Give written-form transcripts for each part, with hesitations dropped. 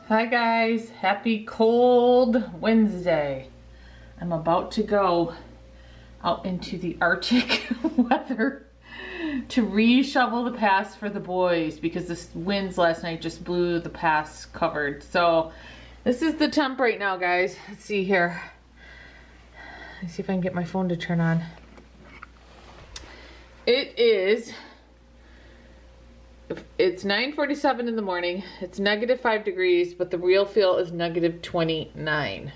Hi guys, happy cold Wednesday. I'm about to go out into the Arctic weather to re-shovel the paths for the boys because the winds last night just blew the paths covered. So this is the temp right now, guys. Let's see here. Let's see if I can get my phone to turn on. It's 9:47 in the morning. It's -5 degrees, but the real feel is -29.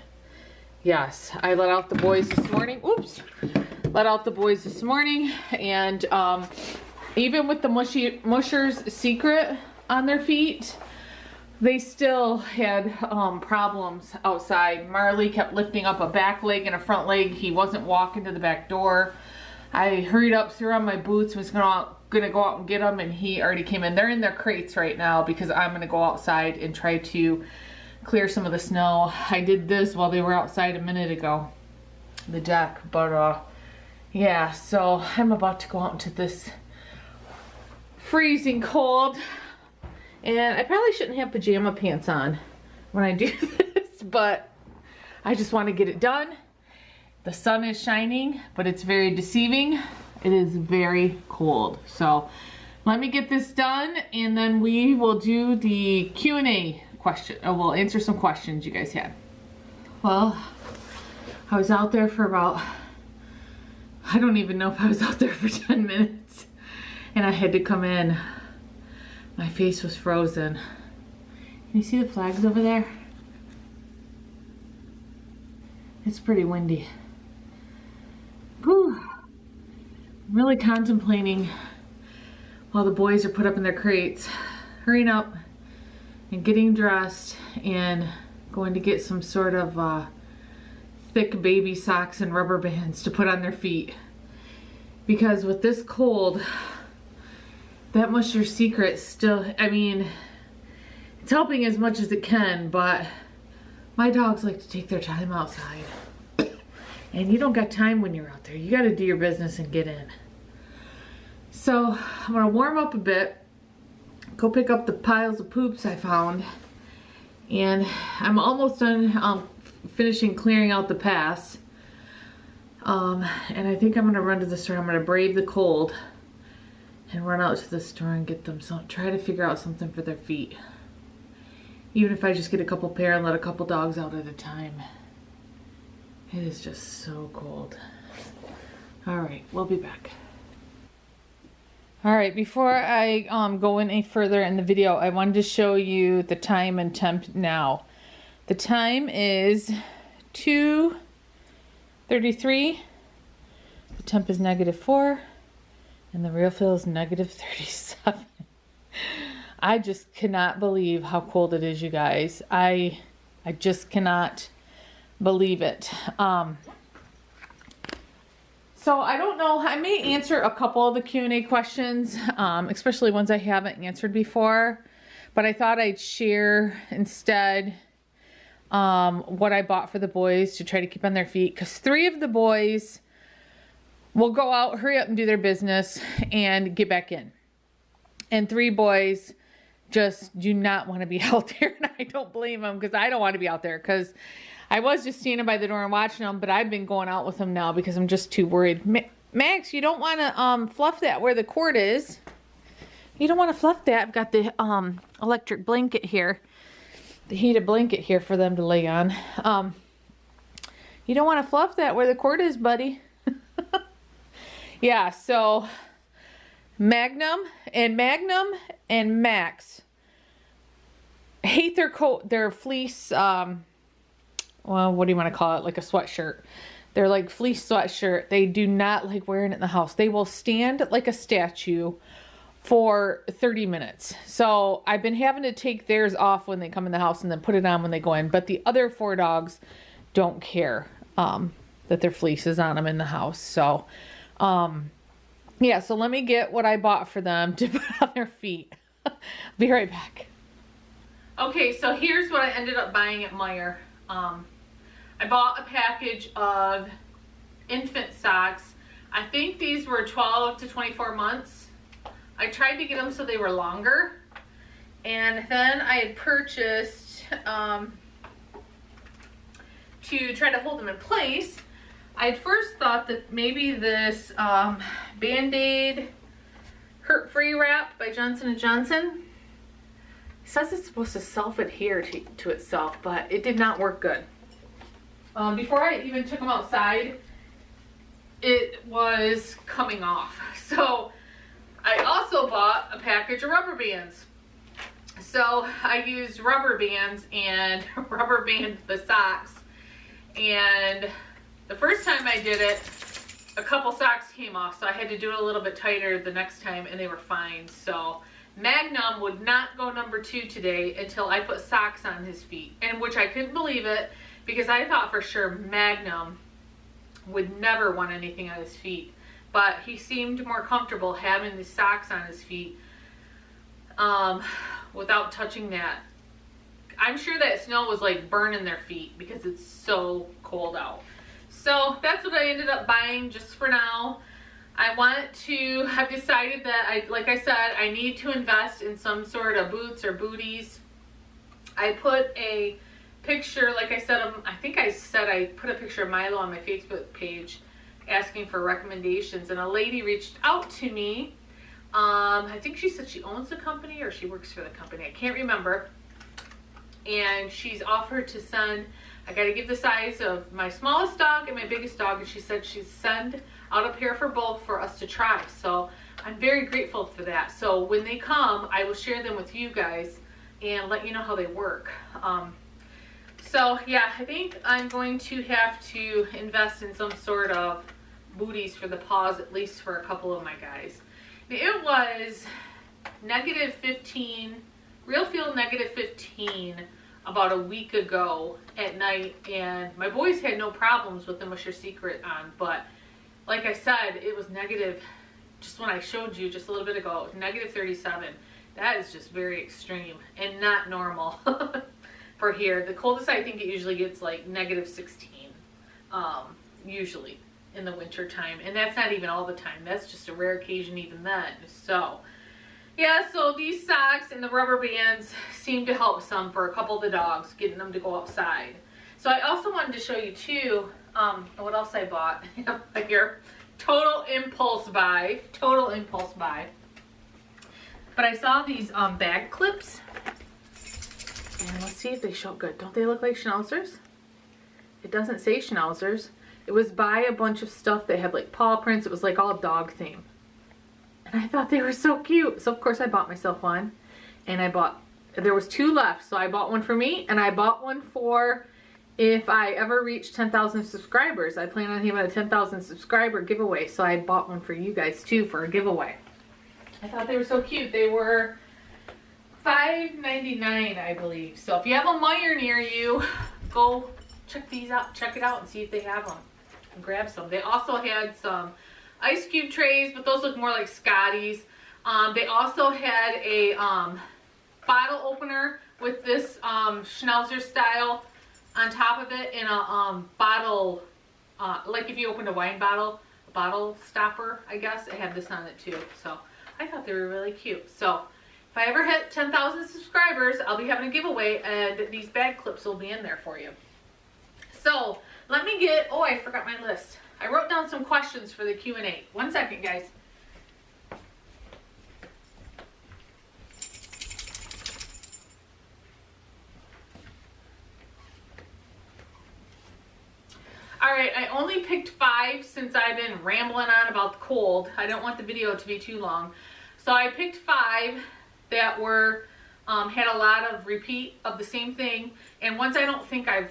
Yes, I let out the boys this morning. Oops. Let out the boys this morning, and even with the Musher's Secret on their feet, they still had problems outside. Marley kept lifting up a back leg and a front leg. He wasn't walking to the back door. I hurried up, threw on my boots, was gonna go out and get them, and he already came in. They're in their crates right now because I'm gonna go outside and try to clear some of the snow. I did this while they were outside a minute ago, the deck, but yeah, so I'm about to go out into this freezing cold, and I probably shouldn't have pajama pants on when I do this, but I just want to get it done. The sun is shining, but it's very deceiving. It is very cold. So let me get this done, and then we will do the Q&A question. We'll answer some questions you guys had. Well, I was out there for about, I don't even know if I was out there for 10 minutes, and I had to come in. My face was frozen. Can you see the flags over there? It's pretty windy. Whew. I'm really contemplating while the boys are put up in their crates, hurrying up and getting dressed and going to get some sort of thick baby socks and rubber bands to put on their feet. Because with this cold, that Musher's Secret still, I mean, it's helping as much as it can, but my dogs like to take their time outside. And you don't got time when you're out there. You got to do your business and get in. So I'm going to warm up a bit, go pick up the piles of poops I found, and I'm almost done finishing clearing out the paths. And I think I'm going to run to the store. I'm going to brave the cold and run out to the store and get them some, try to figure out something for their feet. Even if I just get a couple pair and let a couple dogs out at a time. It is just so cold. All right, we'll be back. All right, before I go any further in the video, I wanted to show you the time and temp now. The time is 2:33. The temp is -4, and the real feel is -37. I just cannot believe how cold it is, you guys. I just cannot believe it. So I don't know, I may answer a couple of the Q&A questions, especially ones I haven't answered before, but I thought I'd share instead what I bought for the boys to try to keep on their feet, because 3 of the boys will go out, hurry up and do their business and get back in, and 3 boys just do not want to be out there, and I don't blame them, because I don't want to be out there, because I was just standing by the door and watching them, but I've been going out with them now because I'm just too worried. Max, you don't want to fluff that where the cord is. You don't want to fluff that. I've got the electric blanket here, the heated blanket here for them to lay on. You don't want to fluff that where the cord is, buddy. Yeah, so Magnum and Max hate their fleece, well, what do you want to call it? Like a sweatshirt. They're like fleece sweatshirt. They do not like wearing it in the house. They will stand like a statue for 30 minutes. So I've been having to take theirs off when they come in the house and then put it on when they go in. But the other 4 dogs don't care that their fleece is on them in the house. So, yeah, so let me get what I bought for them to put on their feet. Be right back. Okay, so here's what I ended up buying at Meijer. I bought a package of infant socks. I think these were 12 to 24 months. I tried to get them so they were longer. And then I had purchased to try to hold them in place, I first thought that maybe this Band-Aid Hurt-Free Wrap by Johnson & Johnson, it says it's supposed to self-adhere to itself, but it did not work good. Before I even took them outside, it was coming off. So I also bought a package of rubber bands. So I used rubber bands and rubber band the socks. And the first time I did it, a couple socks came off, so I had to do it a little bit tighter the next time, and they were fine. So Magnum would not go number 2 today until I put socks on his feet, and which I couldn't believe it, because I thought for sure Magnum would never want anything on his feet. But he seemed more comfortable having the socks on his feet without touching that. I'm sure that snow was like burning their feet because it's so cold out. So that's what I ended up buying just for now. I've decided that, like I said, I need to invest in some sort of boots or booties. I put a picture, like I said, I put a picture of Milo on my Facebook page asking for recommendations, and a lady reached out to me. I think she said she owns the company or she works for the company. I can't remember. And she's offered to send, I got to give the size of my smallest dog and my biggest dog, and she said she'd send out a pair for both for us to try. So I'm very grateful for that. So when they come, I will share them with you guys and let you know how they work. So yeah, I think I'm going to have to invest in some sort of booties for the paws, at least for a couple of my guys. It was -15, real feel -15 about a week ago at night, and my boys had no problems with the Musher Secret on, but like I said, it was negative, just when I showed you just a little bit ago, -37. That is just very extreme and not normal for here. The coldest I think it usually gets like -16, usually in the winter time, and that's not even all the time. That's just a rare occasion even then. So yeah, so these socks and the rubber bands seem to help some for a couple of the dogs, getting them to go outside. So I also wanted to show you too, what else I bought here. Total impulse buy. But I saw these bag clips, and let's see if they show good. Don't they look like Schnauzers? It doesn't say Schnauzers. It was buy a bunch of stuff that had like paw prints. It was like all dog theme. And I thought they were so cute. So of course I bought myself one. And there was 2 left. So I bought one for me, and I bought one for if I ever reach 10,000 subscribers. I plan on having a 10,000 subscriber giveaway. So I bought one for you guys too for a giveaway. I thought they were so cute. They were $5.99, I believe. So if you have a Meijer near you, go check these out. Check it out and see if they have them. And grab some. They also had some ice cube trays, but those look more like Scotty's. They also had a bottle opener with this Schnauzer style on top of it, and a bottle, like if you opened a wine bottle, a bottle stopper, I guess. It had this on it too. So I thought they were really cute. So if I ever hit 10,000 subscribers, I'll be having a giveaway, and these bag clips will be in there for you. So let me get, oh, I forgot my list. I wrote down some questions for the Q&A. 1 second, guys. Alright, I only picked 5 since I've been rambling on about the cold. I don't want the video to be too long. So I picked 5 that were had a lot of repeat of the same thing, and ones I don't think I've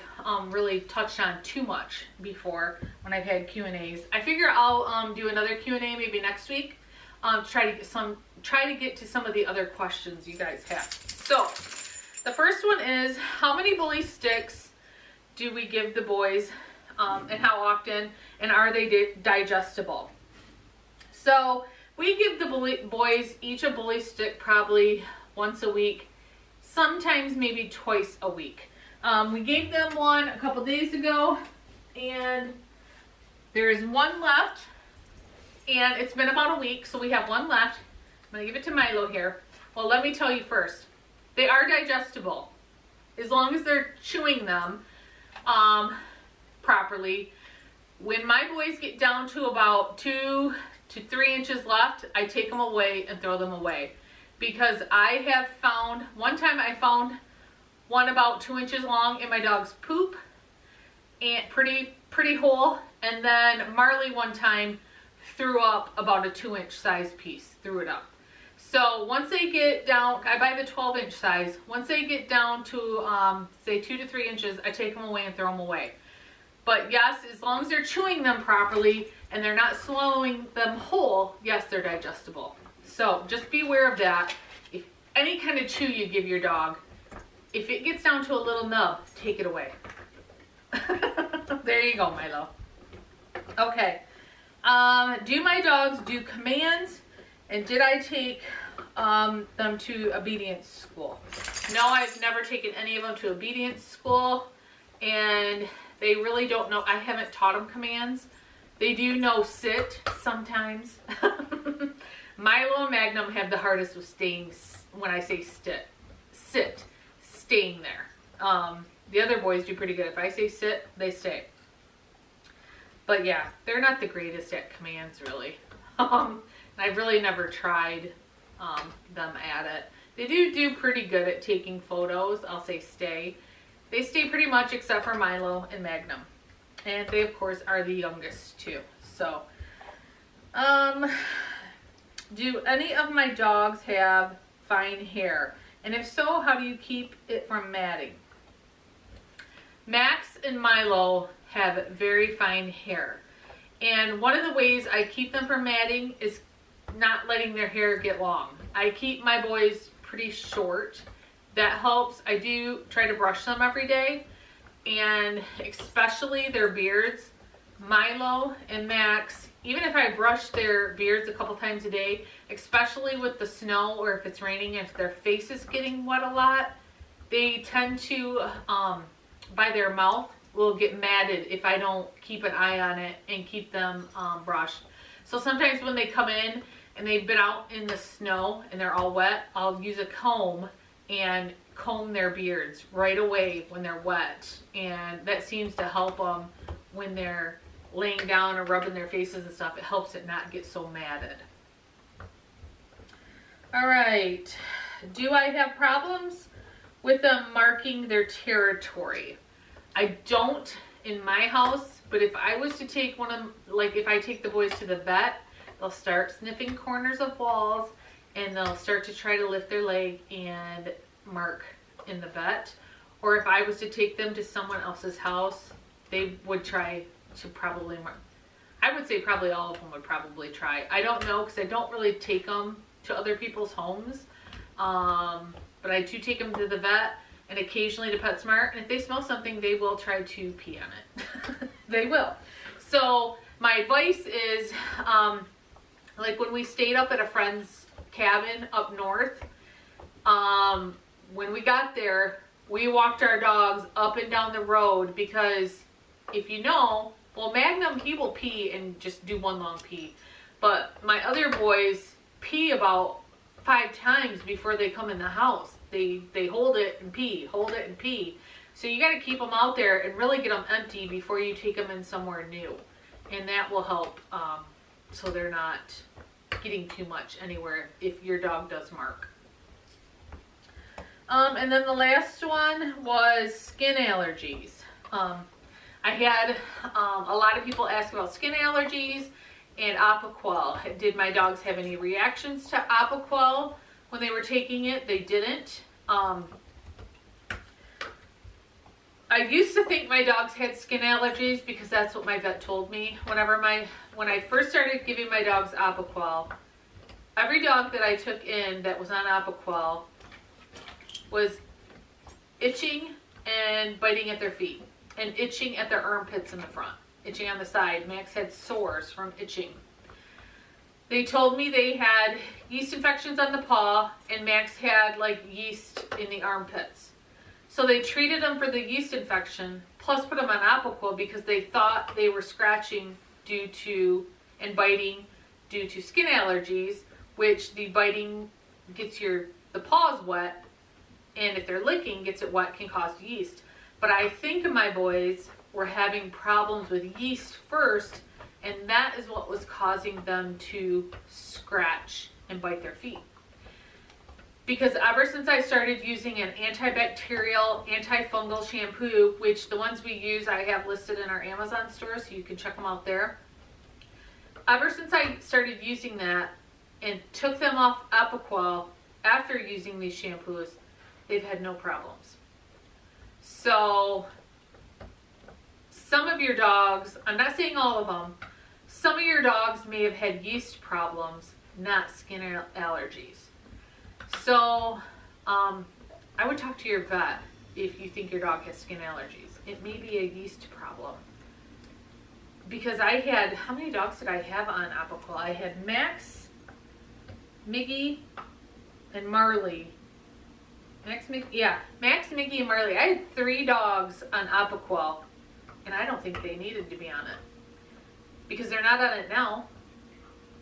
really touched on too much before when I've had Q&As. I figure I'll do another Q&A maybe next week. Try to get to some of the other questions you guys have. So the first one is, how many bully sticks do we give the boys, and how often, and are they digestible? So we give the boys each a bully stick probably once a week, sometimes maybe twice a week. We gave them one a couple days ago, and there is one left, and it's been about a week, so we have one left. I'm going to give it to Milo here. Well, let me tell you first, they are digestible. as long as they're chewing them properly. When my boys get down to about 2 to 3 inches left, I take them away and throw them away. Because I have found, one time I found one about 2 inches long in my dog's poop, and pretty whole. And then Marley one time threw up about a 2-inch size piece, threw it up. So once they get down, I buy the 12-inch size. Once they get down to say 2 to 3 inches, I take them away and throw them away. But yes, as long as they're chewing them properly and they're not swallowing them whole, yes, they're digestible. So just be aware of that. If any kind of chew you give your dog, if it gets down to a little nub, take it away. There you go, Milo. Okay. Do my dogs do commands? And did I take them to obedience school? No, I've never taken any of them to obedience school. And they really don't know. I haven't taught them commands. They do know sit sometimes. Milo and Magnum have the hardest with staying, when I say sit, staying there. The other boys do pretty good. If I say sit, they stay. But yeah, they're not the greatest at commands, really. I've really never tried them at it. They do pretty good at taking photos. I'll say stay. They stay pretty much except for Milo and Magnum. And they, of course, are the youngest, too. So, do any of my dogs have fine hair? And if so, how do you keep it from matting? Max and Milo have very fine hair. And one of the ways I keep them from matting is not letting their hair get long. I keep my boys pretty short. That helps. I do try to brush them every day, and especially their beards. Milo and Max, even if I brush their beards a couple times a day, especially with the snow or if it's raining, if their face is getting wet a lot, they tend to, by their mouth, will get matted if I don't keep an eye on it and keep them brushed. So sometimes when they come in and they've been out in the snow and they're all wet, I'll use a comb and comb their beards right away when they're wet. And that seems to help them when they're laying down or rubbing their faces and stuff. It helps it not get so matted. All right. Do I have problems with them marking their territory? I don't in my house, but if I was to take one of them, like if I take the boys to the vet, they'll start sniffing corners of walls and they'll start to try to lift their leg and mark in the vet. Or if I was to take them to someone else's house, they would try to probably mark. I would say probably all of them would probably try. I don't know because I don't really take them to other people's homes. But I do take them to the vet and occasionally to PetSmart. And if they smell something, they will try to pee on it. They will. So my advice is, like when we stayed up at a friend's cabin up north, when we got there, we walked our dogs up and down the road because if you know, well, Magnum, he will pee and just do one long pee. But my other boys pee about 5 times before they come in the house. They hold it and pee, hold it and pee. So you got to keep them out there and really get them empty before you take them in somewhere new. And that will help so they're not getting too much anywhere if your dog does mark. And then the last one was skin allergies. I had a lot of people ask about skin allergies and Apoquel. Did my dogs have any reactions to Apoquel when they were taking it? They didn't. I used to think my dogs had skin allergies because that's what my vet told me. When I first started giving my dogs Apoquel, every dog that I took in that was on Apoquel was itching and biting at their feet and itching at their armpits in the front, itching on the side. Max had sores from itching. They told me they had yeast infections on the paw and Max had like yeast in the armpits. So they treated them for the yeast infection plus put them on Apoquel because they thought they were scratching due to and biting due to skin allergies, which the biting gets the paws wet and if they're licking, gets it wet, can cause yeast. But I think my boys were having problems with yeast first, and that is what was causing them to scratch and bite their feet. Because ever since I started using an antibacterial, antifungal shampoo, which the ones we use I have listed in our Amazon store, so you can check them out there. Ever since I started using that and took them off Apoquel after using these shampoos, they've had no problems. So some of your dogs, I'm not saying all of them, some of your dogs may have had yeast problems, not skin allergies. So I would talk to your vet if you think your dog has skin allergies. It may be a yeast problem. Because I had, how many dogs did I have on Apoquel? I had Max, Miggy, and Marley. Max, Miggy, and Marley. I had 3 dogs on Apoquel, and I don't think they needed to be on it. Because they're not on it now.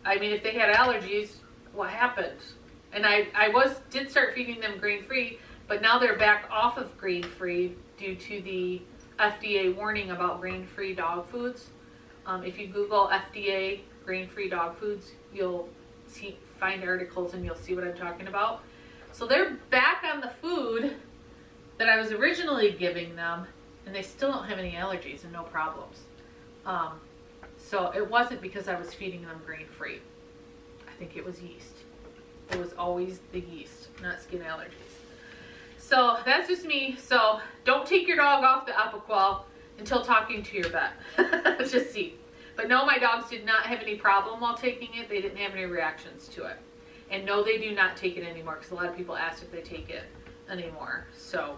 I mean, if they had allergies, what happened? And I did start feeding them grain-free, but now they're back off of grain-free due to the FDA warning about grain-free dog foods. If you Google FDA grain-free dog foods, you'll find articles and you'll see what I'm talking about. So they're back on the food that I was originally giving them, and they still don't have any allergies and no problems. So it wasn't because I was feeding them grain-free. I think it was yeast. It was always the yeast, not skin allergies. So that's just me. So don't take your dog off the Apoquel until talking to your vet. Just see. But no, my dogs did not have any problem while taking it. They didn't have any reactions to it. And no, they do not take it anymore, because a lot of people ask if they take it anymore. So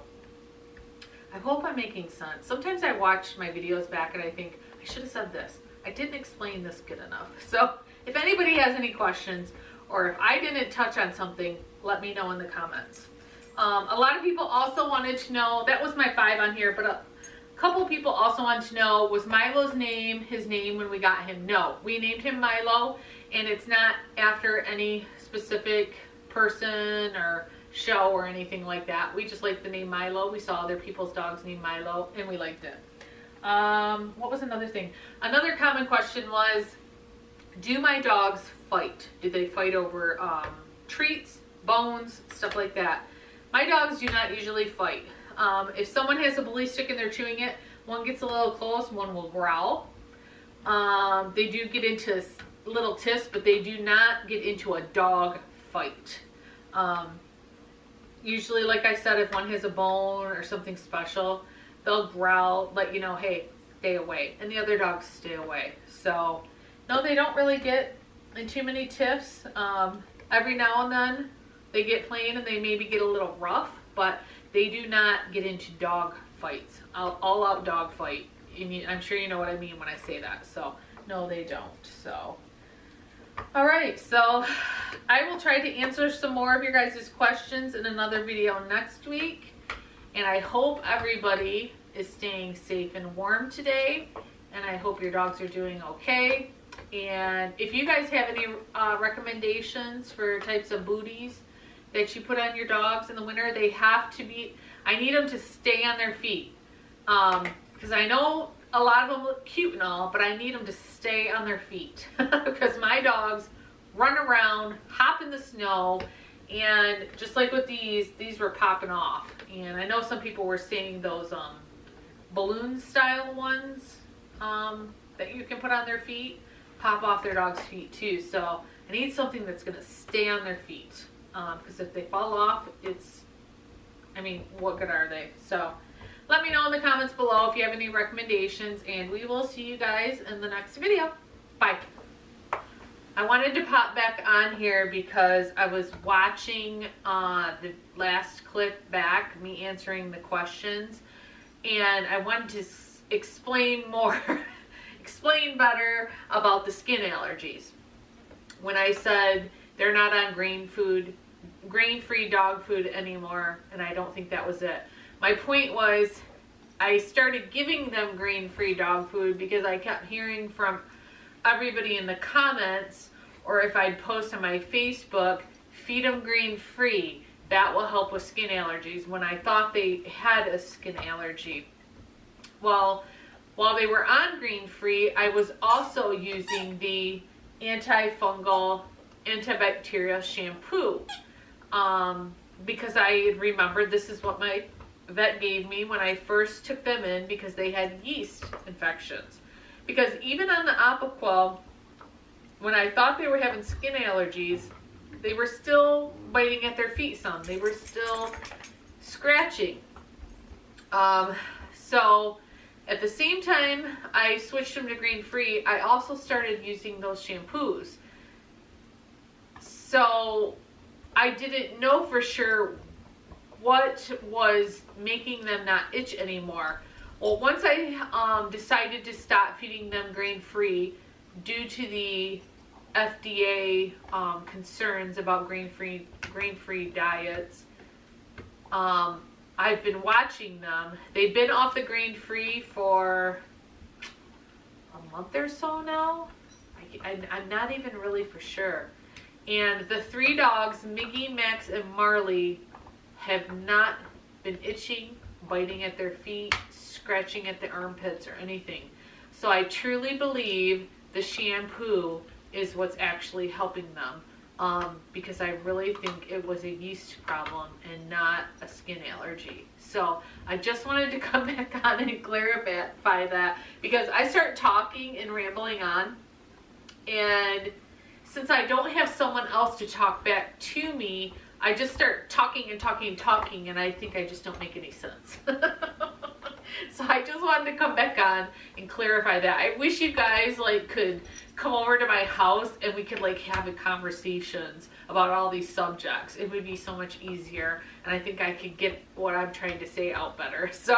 I hope I'm making sense. Sometimes I watch my videos back and I think, I should have said this. I didn't explain this good enough. So if anybody has any questions, or if I didn't touch on something, let me know in the comments. A lot of people also wanted to know, that was my 5 on here, but a couple people also wanted to know, was Milo's name his name when we got him? No, we named him Milo, and it's not after any specific person or show or anything like that. We just liked the name Milo. We saw other people's dogs named Milo, and we liked it. What was another thing? Another common question was, do my dogs fight? Do they fight over treats, bones, stuff like that? My dogs do not usually fight. If someone has a bully stick and they're chewing it, one gets a little close, one will growl. They do get into little tiffs, but they do not get into a dog fight. Usually, like I said, if one has a bone or something special, they'll growl, let you know, hey, stay away. And the other dogs stay away. So, no, they don't really get in too many tiffs. Every now and then they get playing and they maybe get a little rough, but they do not get into dog fights, all out dog fight. I'm sure you know what I mean when I say that. So no, they don't. So all right, so I will try to answer some more of your guys' questions in another video next week, and I hope everybody is staying safe and warm today, and I hope your dogs are doing okay. And if you guys have any recommendations for types of booties that you put on your dogs in the winter, they have to be, I need them to stay on their feet. Because I know a lot of them look cute and all, but I need them to stay on their feet. Because my dogs run around, hop in the snow, and just like with these were popping off. And I know some people were saying those balloon style ones that you can put on their feet pop off their dog's feet too. So I need something that's going to stay on their feet. Because if they fall off, I mean, what good are they? So let me know in the comments below if you have any recommendations, and we will see you guys in the next video. Bye. I wanted to pop back on here because I was watching the last clip back, me answering the questions, and I wanted to explain more, explain better about the skin allergies. When I said they're not on grain-free dog food anymore, and I don't think that was it. My point was, I started giving them grain-free dog food because I kept hearing from everybody in the comments, or if I'd post on my Facebook, feed them grain-free. that will help with skin allergies when I thought they had a skin allergy. Well, while they were on grain-free, I was also using the antifungal, antibacterial shampoo because I remembered this is what my vet gave me when I first took them in because they had yeast infections. Because even on the Apoquel, when I thought they were having skin allergies, they were still biting at their feet some. They were still scratching. So at the same time I switched them to grain-free, I also started using those shampoos. So I didn't know for sure what was making them not itch anymore. Well, once I decided to stop feeding them grain-free due to the FDA concerns about grain-free diets, I've been watching them. They've been off the grain-free for a month or so now. I'm not even really for sure. And the 3 dogs, Miggy, Max, and Marley, have not been itching, biting at their feet, scratching at the armpits, or anything. So I truly believe the shampoo is what's actually helping them. Because I really think it was a yeast problem and not a skin allergy. So I just wanted to come back on and clarify that, because I start talking and rambling on, and since I don't have someone else to talk back to me, I just start talking and talking and talking, and I think I just don't make any sense. So I just wanted to come back on and clarify that. I wish you guys could come over to my house and we could have conversations about all these subjects. It would be so much easier, and I think I could get what I'm trying to say out better. So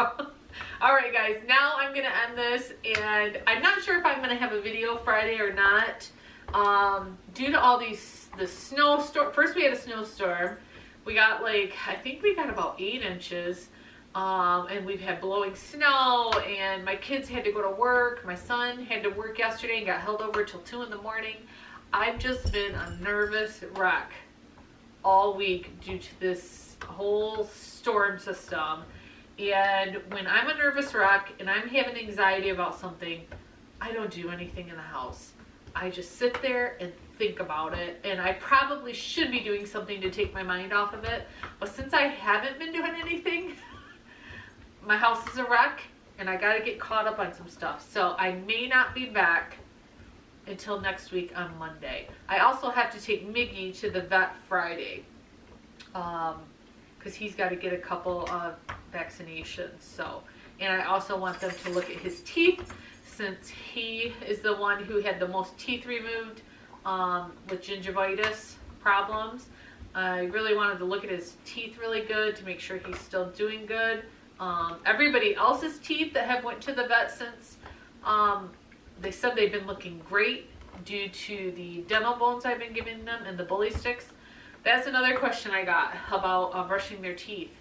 alright guys, now I'm gonna end this, and I'm not sure if I'm gonna have a video Friday or not. Due to all the snowstorm. First we had a snowstorm. We got I think we got about 8 inches. And we've had blowing snow, and my kids had to go to work. My son had to work yesterday and got held over till 2 in the morning. I've just been a nervous wreck all week due to this whole storm system. And when I'm a nervous wreck and I'm having anxiety about something, I don't do anything in the house. I just sit there and think about it, and I probably should be doing something to take my mind off of it. But since I haven't been doing anything, my house is a wreck, and I gotta get caught up on some stuff. So I may not be back until next week on Monday. I also have to take Miggy to the vet Friday, because he's got to get a couple of vaccinations. So, and I also want them to look at his teeth, since he is the one who had the most teeth removed with gingivitis problems. I really wanted to look at his teeth really good to make sure he's still doing good. Everybody else's teeth that have went to the vet since, they said they've been looking great due to the dental bones I've been giving them and the bully sticks. That's another question I got about brushing their teeth.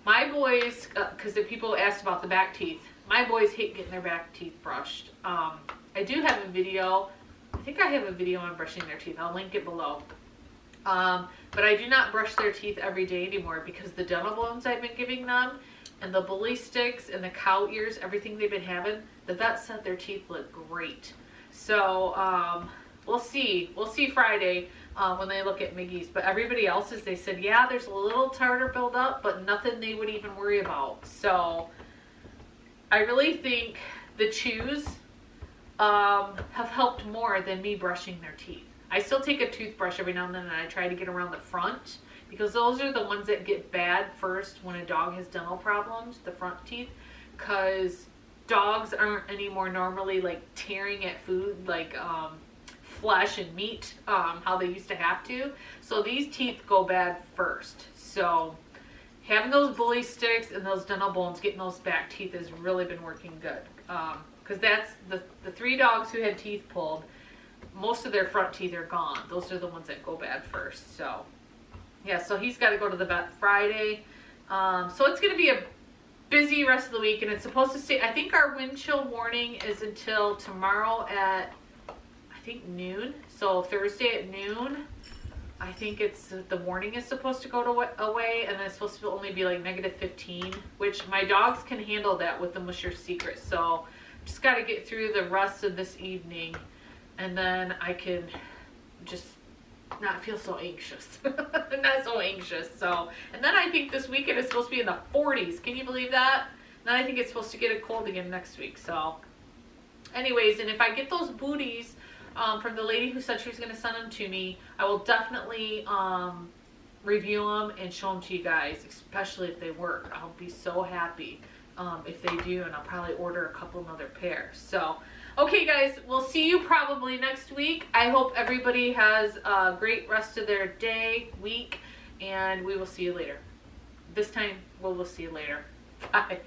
My boys, because the people asked about the back teeth, my boys hate getting their back teeth brushed. I do have a video. I think I have a video on brushing their teeth. I'll link it below. But I do not brush their teeth every day anymore, because the dental bones I've been giving them and the bully sticks and the cow ears, everything they've been having, the vet said their teeth look great. So we'll see. We'll see Friday when they look at Miggy's. But everybody else's, they said, yeah, there's a little tartar buildup, but nothing they would even worry about. So I really think the chews have helped more than me brushing their teeth. I still take a toothbrush every now and then, and I try to get around the front, because those are the ones that get bad first when a dog has dental problems, the front teeth, because dogs aren't anymore normally tearing at food flesh and meat how they used to have to. So these teeth go bad first. So having those bully sticks and those dental bones, getting those back teeth has really been working good. Because that's the 3 dogs who had teeth pulled, most of their front teeth are gone. Those are the ones that go bad first. So yeah, so he's got to go to the vet Friday. So it's going to be a busy rest of the week, and it's supposed to stay. I think our wind chill warning is until tomorrow at, I think, noon. So Thursday at noon. I I think it's the warning is supposed to go away, and then it's supposed to only be like -15, which my dogs can handle that with the Musher Secret. So just got to get through the rest of this evening, and then I can just not feel so anxious. Not so anxious. So, and then I think this weekend is supposed to be in the 40s. Can you believe that? Then I think it's supposed to get a cold again next week. So anyways, and if I get those booties from the lady who said she was going to send them to me, I will definitely review them and show them to you guys, especially if they work. I'll be so happy if they do, and I'll probably order a couple another pairs. So okay guys, we'll see you probably next week. I hope everybody has a great rest of their day, week, and we will see you later. This time we'll see you later. Bye.